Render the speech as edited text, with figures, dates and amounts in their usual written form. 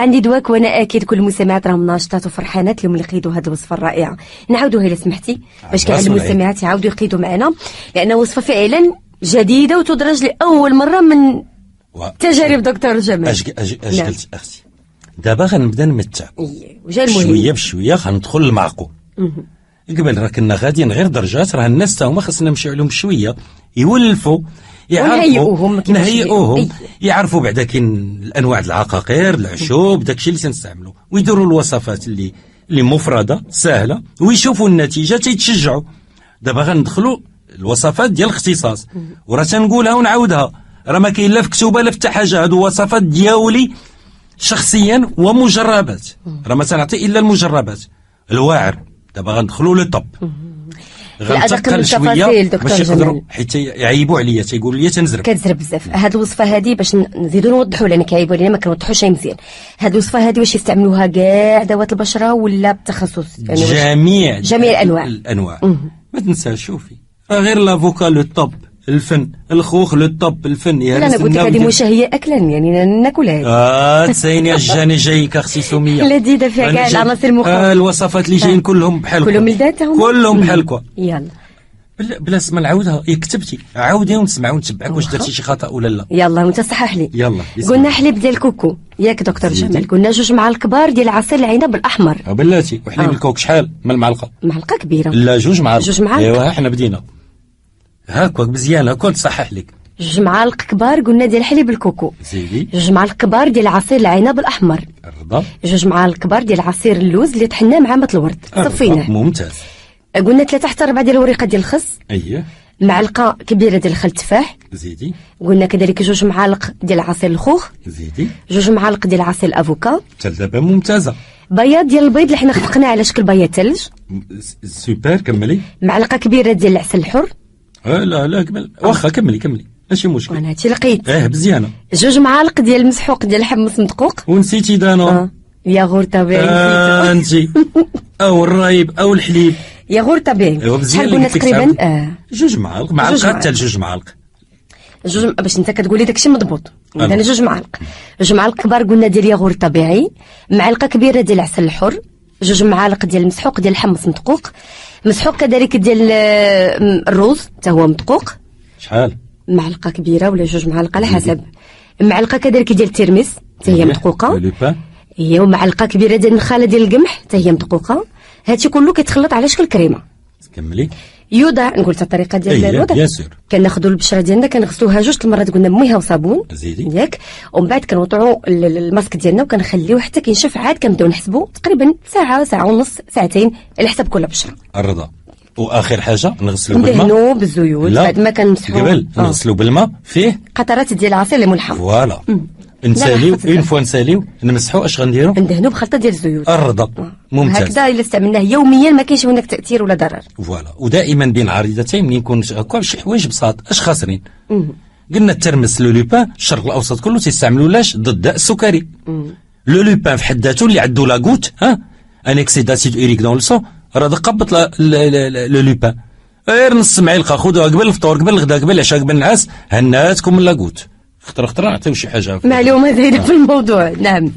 عندي دواك، وانا اكيد كل المستمعات راهم ناشطات وفرحانات اليوم اللي قيدوا هذه الوصفه الرائعه. نعاودوها الا سمحتي باش كاع المستمعات يعاودوا يقيدوا معنا، لان وصفه فعلا جديده وتدرج لاول مره من تجارب دكتور جمال. اش قلت اختي؟ دابا غنبدا نمتع شويه بشويه، غندخل المعقول. قبل راه كنا غاديين غير درجات، راه الناس تا هما خاصنا نمشيو عليهم بشويه، يولفوا يعرفوا نهيئوهم، يعرفوا بعدا كاين الانواع العقاقير العشوب داكشي اللي تنستعملوا، ويديروا الوصفات اللي مفرده سهله ويشوفوا النتيجه تيتشجعوا. دابا غندخلوا الوصفات ديال الاختصاص، وراه تنقولها ونعاودها، راه ما كاين لا في كتوبه لا في حاجه، هادو وصفات ديالي شخصيا ومجربات، راه ما تنعطي الا المجربات الواعر. دابا غندخلوا لو طب، غنتقل شويه باش يقدروا، حيت يعيبوا عليا تيقولوا لي تنزرب كتزرب بزاف. هاد الوصفه هذه باش نزيدوا نوضحوا، لان كيعيبوا علينا ما كنوضحوش مزيان. هاد الوصفه هذه واش يستعملوها كاع ذوات البشره ولا بالتخصص؟ يعني جميع الانواع. ما تنساش شوفي، راه غير لافوكا لو طب الفن، الخوخ لو طب الفن. يا انا قلت لك هذه مشهيه اكلا، يعني ناكلها. تسيني الجاني جايك اختي سميه لذيذه فيها كاع العناصر المختلفه. الوصفات اللي جايين كلهم بحالكم، كلهم لذاتهم، كلهم بحالكم. يلا بلا اسم نعاودها، كتبتي عاودي ونسمع ونتبعك واش درتي شي خطا ولا لا. يلا وانت صحح لي. يلا قلنا حليب ديال الكوكو ياك دكتور جمال، قلنا 2 معالق كبار ديال عصير العنب الاحمر. بلاتي وحليب الكوك شحال من المعلقه؟ معلقه كبيره. لا 2 معالق. 2 معالق. ايوا حنا بدينا هاكا مزيان، هاكا تصحح لك. 2 معالق كبار قلنا ديال حليب الكوكو. زيدي 2 معالق كبار ديال عصير العنب الاحمر. الرضا. 2 معالق كبار ديال عصير اللوز اللي طحناه مع ماء الورد صفيناه. ممتاز. قلنا 3 حتى 4 ديال الوريقه ديال الخس. اييه. معلقه كبيره ديال الخل التفاح. زيدي. قلنا كذلك 2 معالق ديال عصير الخوخ. زيدي. 2 معالق ديال عصير الافوكا. دابا ممتازه. بياض ديال البيض اللي حنا خفقناه على شكل بياض ثلج. سوبر، كملي. معلقه كبيره ديال العسل الحر. لا كمل، واخا كملي ماشي مشكل. انا هادشي لقيت. مزيانه. 2 معالق ديال المسحوق ديال الحمص مدقوق. ونسيتي دانا. ياغور طبيعي. انتي او الرايب او الحليب. ياغور طبيعي. شحال قلنا تقريبا؟ 2 معالق حتى 2 معالق. باش انت كتقولي داكشي مضبوط. انا 2 معالق. 2 معالق كبار قلنا ديال ياغور طبيعي، معلقه كبيره ديال العسل الحر، 2 معالق ديال المسحوق ديال الحمص مدقوق، مسحوق كذلك ديال الروز حتى هو مدقوق. شحال؟ معلقه كبيره ولا 2 معالق على حسب. معلقه كذلك ديال الترمس حتى هي مدقوقه. هي ومعلقه كبيره ديال النخاله ديال القمح حتى هي مدقوقه. هادشي كله كيتخلط على شكل كريمه. كملي. يوضع، نقول الطريقه ديال الوضع. كناخذوا البشره ديالنا كنغسلوها 2 المرات قلنا بميها وصابون. زيدي. ياك، ومن بعد كنوطعوا الماسك ديالنا وكنخليوه حتى كينشف، عاد كنبداو نحسبوا تقريبا ساعه ونص ساعتين على حسب كل بشره. الرضا. واخر حاجه نغسلوا بالماء، ندهنوا بالزيوت بعد ما كنمسحوا. قبل نغسلوا بالماء فيه قطرات ديال العصير اللي ملحم. فوالا. نساليو اون فوا نساليو نمسحوا اش غنديروا؟ ندهنوا بخلطه ديال الزيوت. الرضا. ممتاز. هكذا الا استعملناه يوميا ما كاينش هناك تاثير ولا ضرر. فوالا. ودائما بين عريضتين ملي يكون هكا شي حوايج بساط، اش خاسرين؟ قلنا الترمس لو لوبان الشرق الاوسط كله تيستعملوا لاش ضد السكري. لو لوبان في حد ذاته اللي عنده لاغوت ان اكسي داسيد اوريك دون لو راه قبط لو لوبان، غير نص معلقه خذوها قبل الفطور قبل الغداء قبل العشاء قبل النعاس، هناتكم من لاغوت. خطره نعطيو شي حاجه. معلومه زايده في الموضوع. نعم.